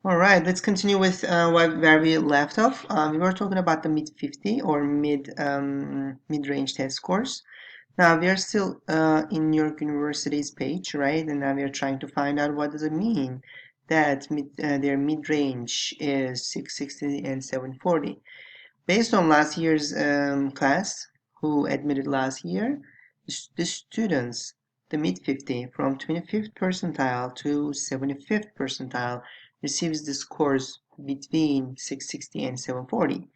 All right, let's continue with where we left off. We were talking about the mid 50 or mid-range test scores. Now we are still in your university's page, right? And now we are trying to find out what does it mean that their mid-range is 660 and 740. Based on last year's class, who admitted last year, the students, the mid 50 from 25th percentile to 75th percentile receives the scores between 660 and 740,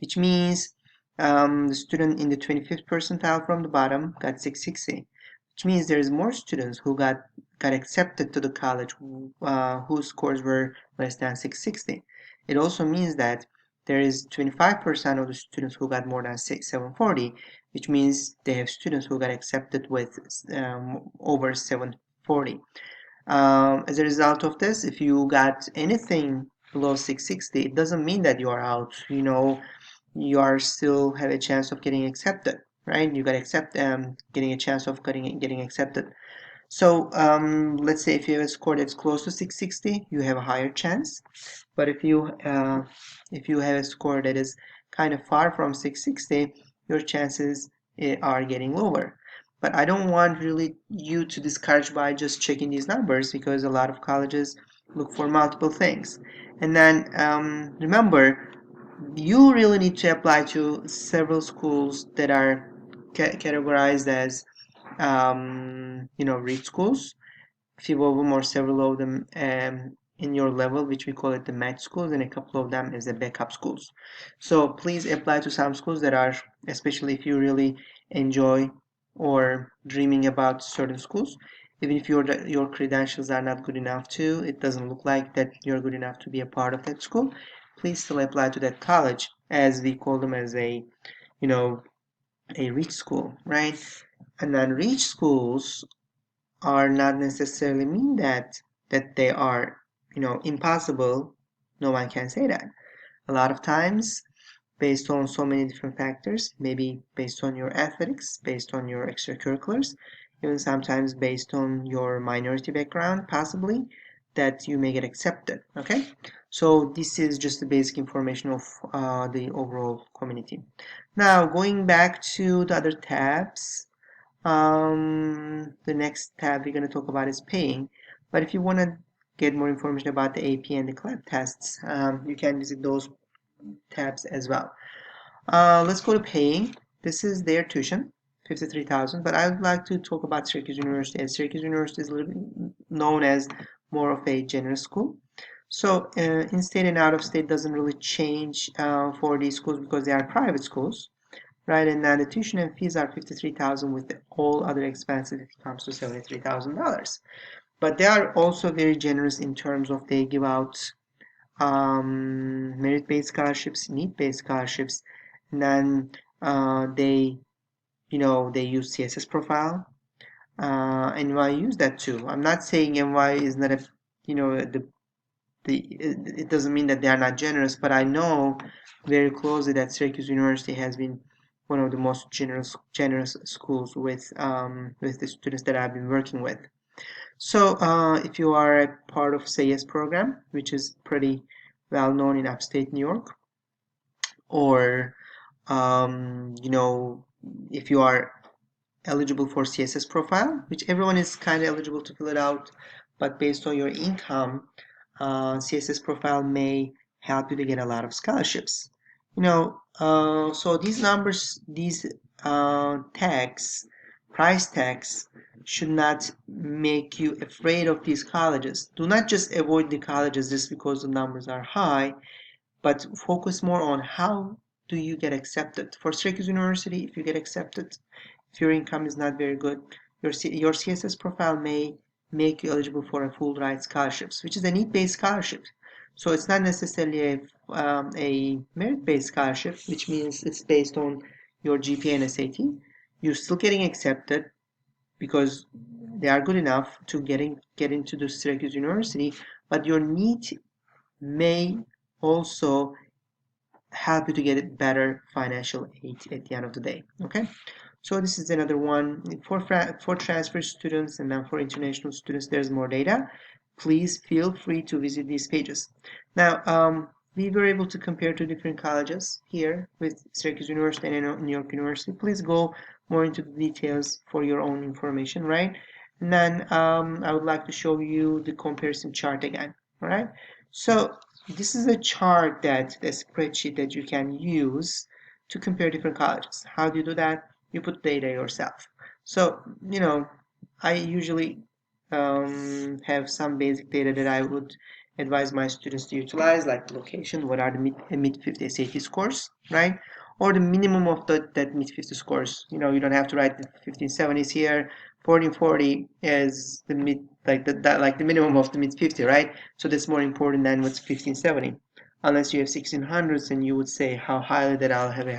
which means the student in the 25th percentile from the bottom got 660, which means there's more students who got accepted to the college whose scores were less than 660. It also means that there is 25% of the students who got more than 740, which means they have students who got accepted with over 740. As a result of this, if you got anything below 660, it doesn't mean that you are out. You are still have a chance of getting accepted, right? You got getting a chance of getting accepted. So let's say if you have a score that's close to 660, you have a higher chance. But if you have a score that is kind of far from 660, your chances are getting lower. But I don't want really you to discourage by just checking these numbers because a lot of colleges look for multiple things. And then remember, you really need to apply to several schools that are categorized as rich schools, few of them or several of them in your level, which we call it the match schools, and a couple of them as the backup schools. So please apply to some schools that are, especially if you really enjoy or dreaming about certain schools. Even if your credentials are not good enough to, it doesn't look like that you're good enough to be a part of that school. Please still apply to that college, as we call them as you know, a rich school, right? And then rich schools are not necessarily mean that they are impossible. No one can say that. A lot of times, based on so many different factors, maybe based on your athletics, based on your extracurriculars, even sometimes based on your minority background, possibly, that you may get accepted. Okay, so this is just the basic information of the overall community. Now going back to the other tabs, the next tab we're going to talk about is paying. But if you want to get more information about the AP and the CLAP tests, you can visit those tabs as well. Let's go to paying. This is their tuition, 53,000. But I would like to talk about Syracuse University. And Syracuse University is a little bit known as more of a generous school. So in-state and out-of-state doesn't really change for these schools because they are private schools, right? And now the tuition and fees are 53,000 with all other expenses. It comes to $73,000. But they are also very generous in terms of they give out merit-based scholarships, need-based scholarships, and then they use CSS profile. NY use that too. I'm not saying NY is not a it doesn't mean that they are not generous, but I know very closely that Syracuse University has been one of the most generous schools with the students that I've been working with. So if you are a part of CES program, which is pretty well known in upstate New York, or if you are eligible for CSS profile, which everyone is kind of eligible to fill it out, but based on your income, CSS profile may help you to get a lot of scholarships. So these numbers, these price tags, should not make you afraid of these colleges. Do not just avoid the colleges just because the numbers are high, but focus more on how do you get accepted. For Syracuse University, if you get accepted, if your income is not very good, your CSS profile may make you eligible for a full ride scholarships, which is a need-based scholarship. So it's not necessarily a merit-based scholarship, which means it's based on your GPA and SAT. You're still getting accepted because they are good enough to get into the Syracuse University, but your need may also help you to get better financial aid at the end of the day. Okay, so this is another one for transfer students, and then for international students there's more data. please feel free to visit these pages. Now, we were able to compare two different colleges here with Syracuse University and New York University. Please go more into the details for your own information, right? And then I would like to show you the comparison chart again, all right? So this is a chart the spreadsheet that you can use to compare different colleges. How do you do that? You put data yourself. So, I usually have some basic data that I would advise my students to utilize, like location, what are the mid 50 SAT scores, right? Or the minimum of that mid 50 scores. You don't have to write the 1570s here. 1440 is the mid, like like the minimum of the mid 50, right? So that's more important than what's 1570. Unless you have 1600s, and you would say how highly that I'll have a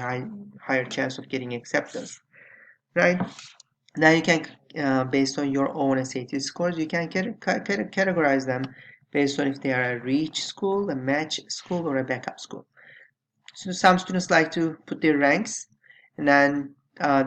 higher chance of getting acceptance, right? Now you can, based on your own SAT scores, you can categorize them based on if they are a reach school, a match school, or a backup school. So some students like to put their ranks, and then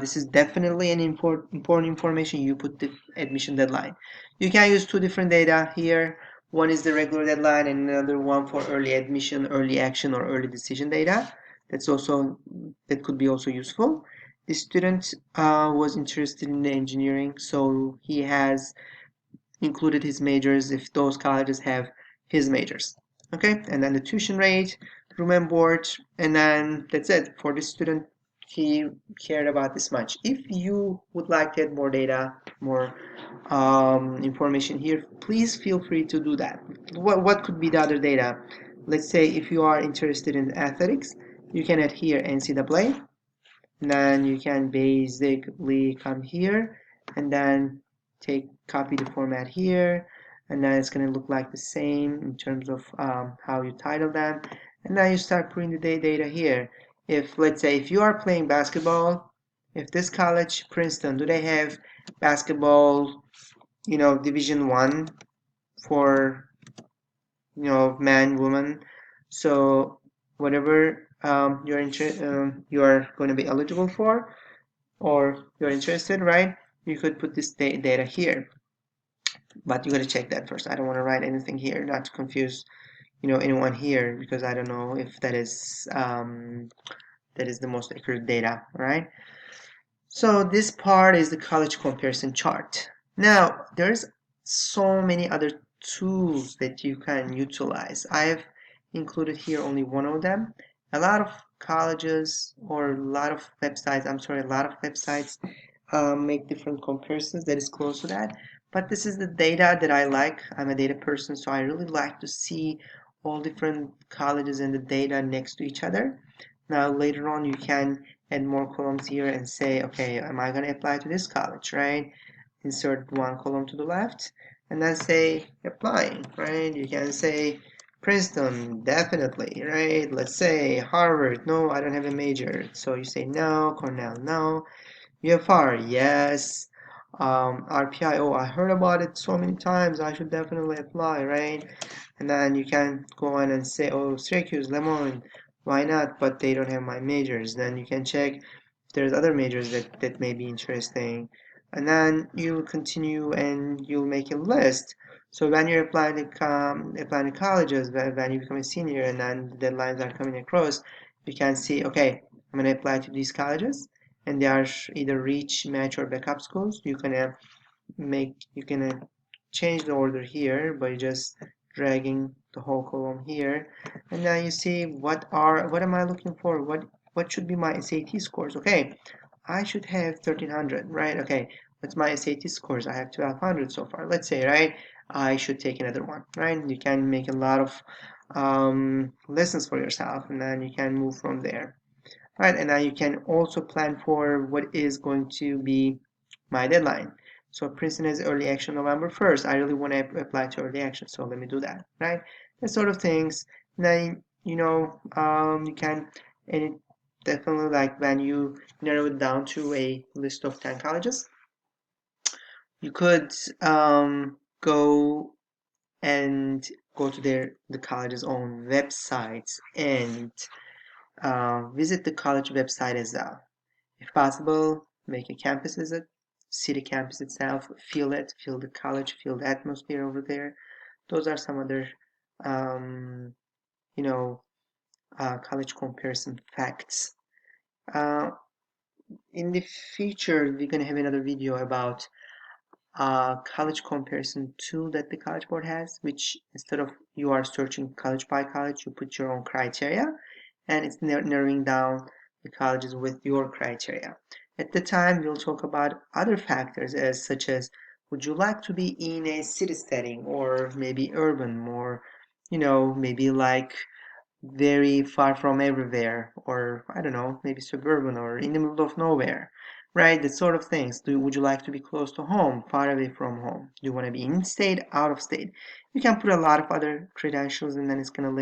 this is definitely an important information. You put the admission deadline. You can use two different data here. One is the regular deadline, and another one for early admission, early action, or early decision data. That could be also useful. The student was interested in engineering, so he has included his majors if those colleges have his majors. Okay, and then the tuition rate, room and board, and then that's it. For this student, he cared about this much. If you would like to add more data, more information here, please feel free to do that. What could be the other data? Let's say if you are interested in athletics, you can add here NCAA, and then you can basically come here and then copy the format here, and then it's going to look like the same in terms of how you title them, and now you start putting the data here. If, let's say, if you are playing basketball, if this college, Princeton, do they have basketball, Division 1 for, man, woman? So whatever you are going to be eligible for, or you're interested, right? You could put this data here, but you got to check that first. I don't want to write anything here, not to confuse, anyone here, because I don't know if that is the most accurate data, right? So this part is the college comparison chart. Now, there's so many other tools that you can utilize. I've included here only one of them. A lot of colleges or a lot of websites make different comparisons that is close to that. But this is the data that I like. I'm a data person, so I really like to see all different colleges and the data next to each other. Now later on you can add more columns here and say, okay, am I going to apply to this college, right? Insert one column to the left and then say applying, right? You can say Princeton, definitely, right? Let's say Harvard, no, I don't have a major. So you say no. Cornell, no. UFR, yes. RPI, oh, I heard about it so many times, I should definitely apply, right? And then you can go on and say, oh, Syracuse, Lemon, why not? But they don't have my majors. Then you can check if there's other majors that may be interesting. And then you'll continue and you'll make a list. So when you're applying to colleges, when you become a senior and then the deadlines are coming across, you can see, okay, I'm going to apply to these colleges, and they are either reach, match, or backup schools. You can change the order here by just dragging the whole column here, and now you see what am I looking for? What should be my SAT scores? Okay, I should have 1300, right? Okay, what's my SAT scores? I have 1200 so far. Let's say, right? I should take another one, right? You can make a lot of lessons for yourself, and then you can move from there. Right, and now you can also plan for what is going to be my deadline. So Princeton has early action November 1st. I really want to apply to early action, so let me do that, right? That sort of things. Now, you can, and it definitely, like when you narrow it down to a list of 10 colleges, you could go and go to the college's own websites and visit the college website as well. If possible, make a campus visit, see the campus itself, feel it, feel the college, feel the atmosphere over there. Those are some other um, you know college comparison facts. uh, in the future we're going to have another video about college comparison tool that the College Board has, which instead of you are searching college by college, you put your own criteria, and it's narrowing down the colleges with your criteria. At the time, we'll talk about other factors as such as would you like to be in a city setting or maybe urban or maybe like very far from everywhere, or I don't know, maybe suburban or in the middle of nowhere, right? That sort of things. Would you like to be close to home, far away from home? Do you want to be in state, out of state? You can put a lot of other credentials, and then it's gonna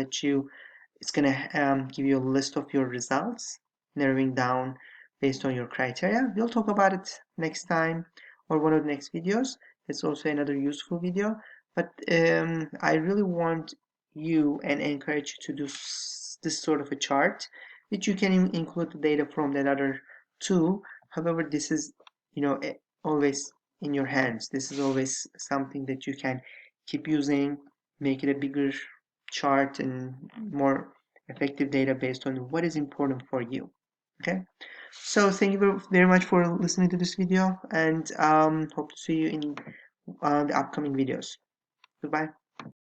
give you a list of your results, narrowing down based on your criteria. We'll talk about it next time or one of the next videos. It's also another useful video, but I really want you and encourage you to do this sort of a chart, which you can include the data from that other tool. However, this is always in your hands. This is always something that you can keep using, make it a bigger chart and more effective data based on what is important for you. Okay, so thank you very much for listening to this video, and hope to see you in the upcoming videos. Goodbye.